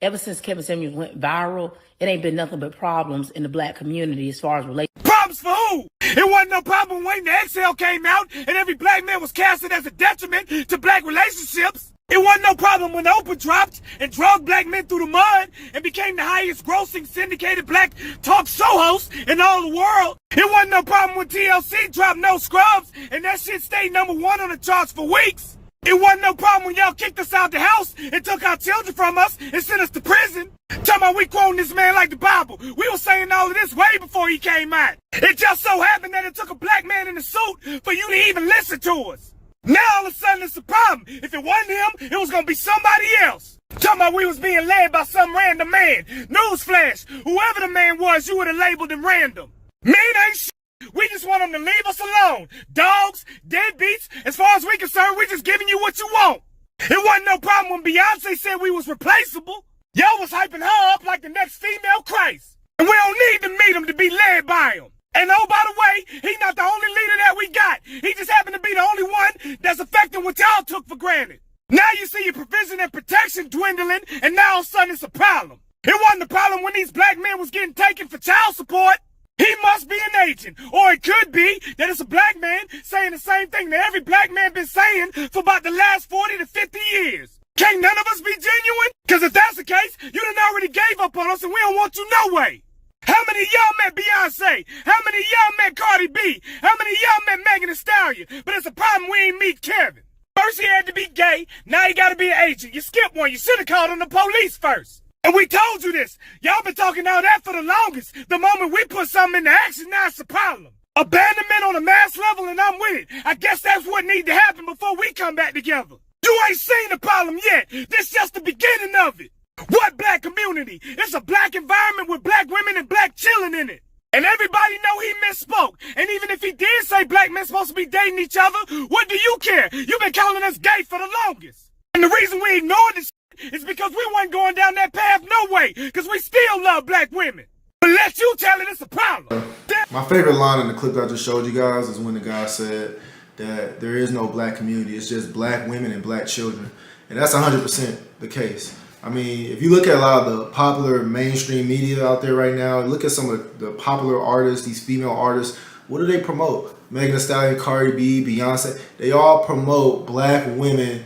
Ever since Kevin Samuels went viral, it ain't been nothing but problems in the black community as far as relationships. Problems for who? It wasn't no problem when the Exhale came out and every black man was casted as a detriment to black relationships. It wasn't no problem when Oprah dropped and drug black men through the mud and became the highest grossing syndicated black talk show host in all the world. It wasn't no problem when TLC dropped No Scrubs and that shit stayed #1 on the charts for weeks. It wasn't no problem when y'all kicked us out the house and took our children from us and sent us to prison. Talking about we quoting this man like the Bible. We were saying all of this way before he came out. It just so happened that it took a black man in a suit for you to even listen to us. Now all of a sudden it's a problem. If it wasn't him, it was gonna be somebody else. Talking about we was being led by some random man. Newsflash, whoever the man was, you would have labeled him random. Man ain't shit. We just want them to leave us alone. Dogs, deadbeats, as far as we concerned, we just giving you what you want. It wasn't no problem when Beyonce said we was replaceable. Y'all was hyping her up like the next female Christ. And we don't need to meet him to be led by him. And oh, by the way, he's not the only leader that we got. He just happened to be the only one that's affecting what y'all took for granted. Now you see your provision and protection dwindling, and now all of a sudden it's a problem. It wasn't a problem when these black men was getting taken for child support. He must be an agent. Or it could be that it's a black man saying the same thing that every black man been saying for about the last 40 to 50 years. Can't none of us be genuine? Because if that's the case, you done already gave up on us and we don't want you no way. How many of y'all met Beyonce? How many of y'all met Cardi B? How many of y'all met Megan Thee Stallion? But it's a problem we ain't meet Kevin. First he had to be gay, now he gotta be an agent. You skipped one, you should have called on the police first. And we told you this. Y'all been talking all that for the longest. The moment we put something into action, now it's a problem. Abandonment on a mass level and I'm with it. I guess that's what needs to happen before we come back together. You ain't seen the problem yet. This just the beginning of it. What black community? It's a black environment with black women and black children in it. And everybody know he misspoke. And even if he did say black men supposed to be dating each other, what do you care? You've been calling us gay for the longest. And the reason we ignored this it's because we weren't going down that path no way, because we still love black women. But let you tell it it's a problem. My favorite line in the clip I just showed you guys is when the guy said that there is no black community, it's just black women and black children. And that's 100% the case. I mean, if you look at a lot of the popular mainstream media out there right now, look at some of the popular artists, these female artists, what do they promote? Megan Thee Stallion, Cardi B, Beyonce, they all promote black women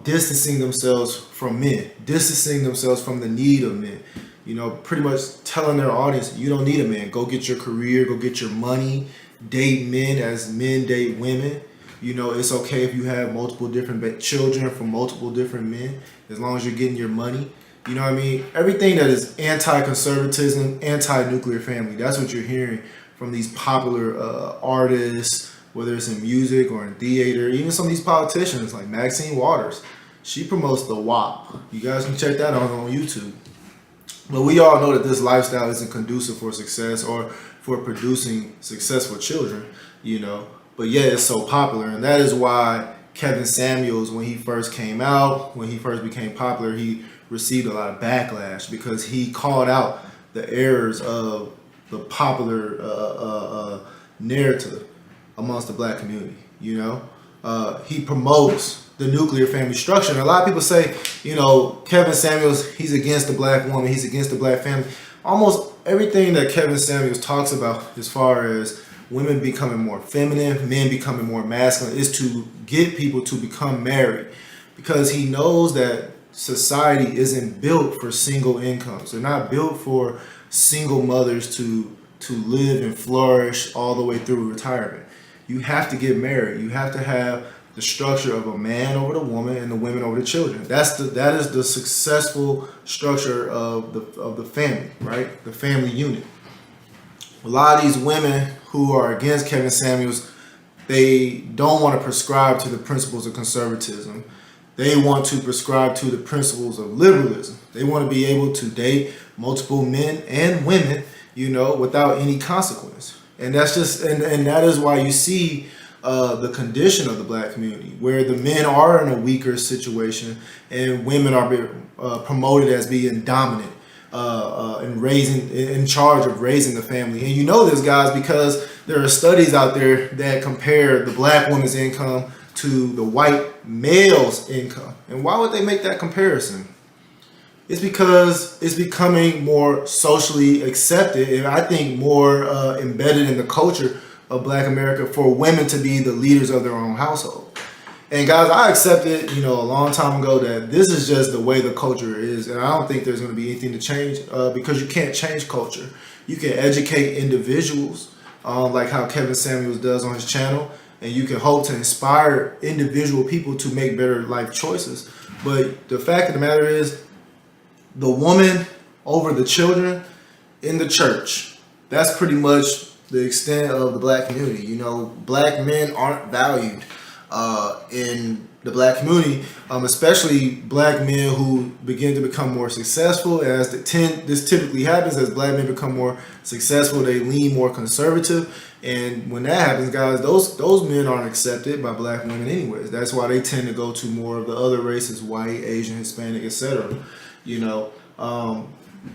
distancing themselves from men, distancing themselves from the need of men. You know, pretty much telling their audience, you don't need a man. Go get your career, go get your money, date men as men date women. You know, it's okay if you have multiple different children from multiple different men, as long as you're getting your money. You know what I mean? Everything that is anti-conservatism, anti-nuclear family, that's what you're hearing from these popular artists, whether it's in music or in theater, even some of these politicians like Maxine Waters. She promotes the WAP. You guys can check that out on YouTube. But we all know that this lifestyle isn't conducive for success or for producing successful children, you know. But yeah, it's so popular. And that is why Kevin Samuels, when he first came out, when he first became popular, he received a lot of backlash because he called out the errors of the popular narrative amongst the black community. You know, he promotes the nuclear family structure, and a lot of people say, you know, Kevin Samuels, he's against the black woman, he's against the black family. Almost everything that Kevin Samuels talks about as far as women becoming more feminine, men becoming more masculine, is to get people to become married, because he knows that society isn't built for single incomes. They're not built for single mothers to live and flourish all the way through retirement. You have to get married. You have to have the structure of a man over the woman and the women over the children. That is the successful structure of the family, right? The family unit. A lot of these women who are against Kevin Samuels, they don't want to prescribe to the principles of conservatism. They want to prescribe to the principles of liberalism. They want to be able to date multiple men and women, you know, without any consequence. And that's just, and that is why you see the condition of the black community, where the men are in a weaker situation and women are promoted as being dominant and in charge of raising the family. And you know this, guys, because there are studies out there that compare the black woman's income to the white male's income. And why would they make that comparison? It's because it's becoming more socially accepted, and I think more embedded in the culture of Black America for women to be the leaders of their own household. And guys, I accepted, a long time ago that this is just the way the culture is, and I don't think there's going to be anything to change because you can't change culture. You can educate individuals, like how Kevin Samuels does on his channel, and you can hope to inspire individual people to make better life choices. But the fact of the matter is, the woman over the children in the church, that's pretty much the extent of the Black community. Black men aren't valued in the Black community, especially Black men who begin to become more successful. As this typically happens, as Black men become more successful, they lean more conservative. And when that happens, guys, those men aren't accepted by Black women anyways. That's why they tend to go to more of the other races, white, Asian, Hispanic, etc.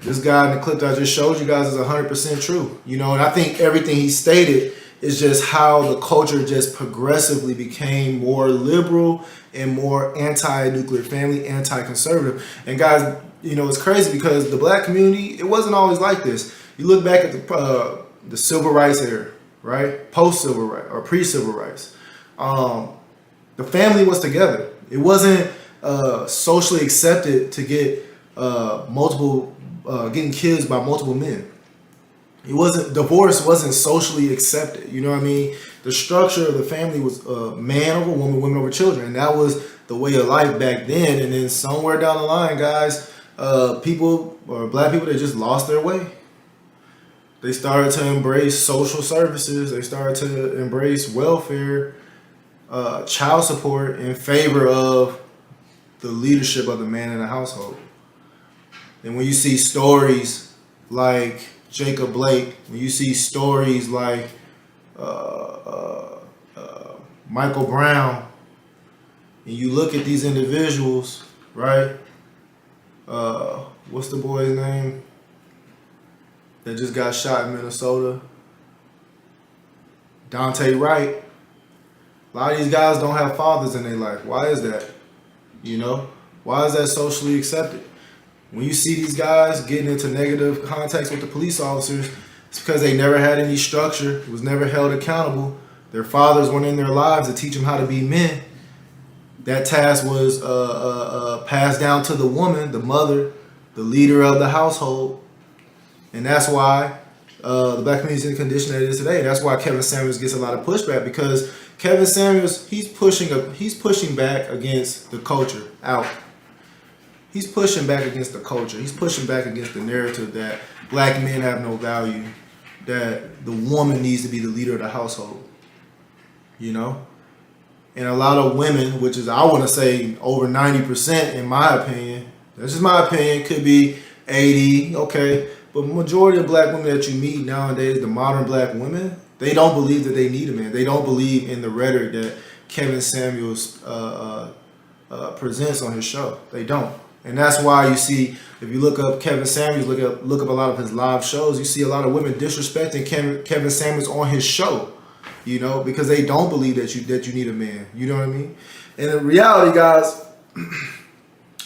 This guy in the clip that I just showed you guys is 100% true. And I think everything he stated is just how the culture just progressively became more liberal and more anti-nuclear family, anti-conservative. And guys, it's crazy because the Black community, it wasn't always like this. You look back at the civil rights era, right? Post-civil rights or pre-civil rights. The family was together. It wasn't socially accepted to get getting kids by multiple men. Divorce wasn't socially accepted. You know what I mean? The structure of the family was man over woman, women over children. And that was the way of life back then. And then somewhere down the line, guys, Black people, they just lost their way. They started to embrace social services. They started to embrace welfare, child support in favor of the leadership of the man in the household. And when you see stories like Jacob Blake, when you see stories like Michael Brown, and you look at these individuals, right? What's the boy's name that just got shot in Minnesota? Dante Wright. A lot of these guys don't have fathers in their life. Why is that? Why is that socially accepted? When you see these guys getting into negative contacts with the police officers, it's because they never had any structure. It was never held accountable. Their fathers weren't in their lives to teach them how to be men. That task was passed down to the woman, the mother, the leader of the household. And that's why the Black community is in the condition that it is today. That's why Kevin Samuels gets a lot of pushback, because Kevin Samuels, he's pushing back against the culture out. He's pushing back against the culture. He's pushing back against the narrative that Black men have no value, that the woman needs to be the leader of the household. And a lot of women, which is, I want to say, over 90% in my opinion, that's just my opinion, could be 80, okay, but majority of Black women that you meet nowadays, the modern Black women, they don't believe that they need a man. They don't believe in the rhetoric that Kevin Samuels presents on his show. They don't. And that's why you see, if you look up Kevin Samuels, look up a lot of his live shows, you see a lot of women disrespecting Kevin Samuels on his show, because they don't believe that you need a man. You know what I mean? And in reality, guys,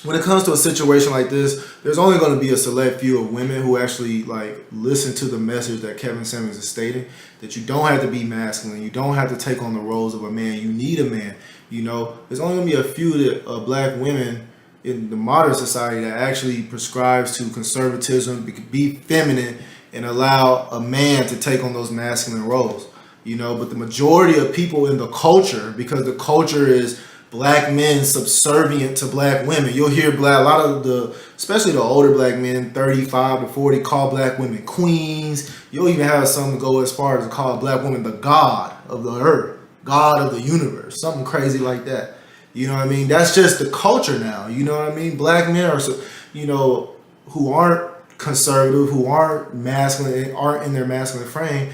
when it comes to a situation like this, there's only going to be a select few of women who actually listen to the message that Kevin Samuels is stating, that you don't have to be masculine. You don't have to take on the roles of a man. You need a man. There's only going to be a few Black women in the modern society that actually prescribes to conservatism, be feminine, and allow a man to take on those masculine roles. But the majority of people in the culture, because the culture is Black men subservient to Black women. You'll hear a lot of especially the older Black men, 35 to 40, call Black women queens. You'll even have some go as far as to call Black women the God of the earth, God of the universe, something crazy like that. You know what I mean? That's just the culture now. You know what I mean? Black men are, who aren't conservative, who aren't masculine, aren't in their masculine frame,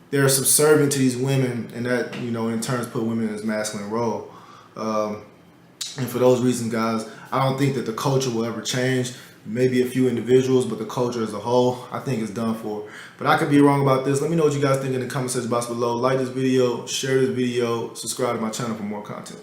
they're subservient to these women, and that, in turn put women in this masculine role. And for those reasons, guys, I don't think that the culture will ever change. Maybe a few individuals, but the culture as a whole, I think is done for. But I could be wrong about this. Let me know what you guys think in the comment section box below. Like this video, share this video, subscribe to my channel for more content.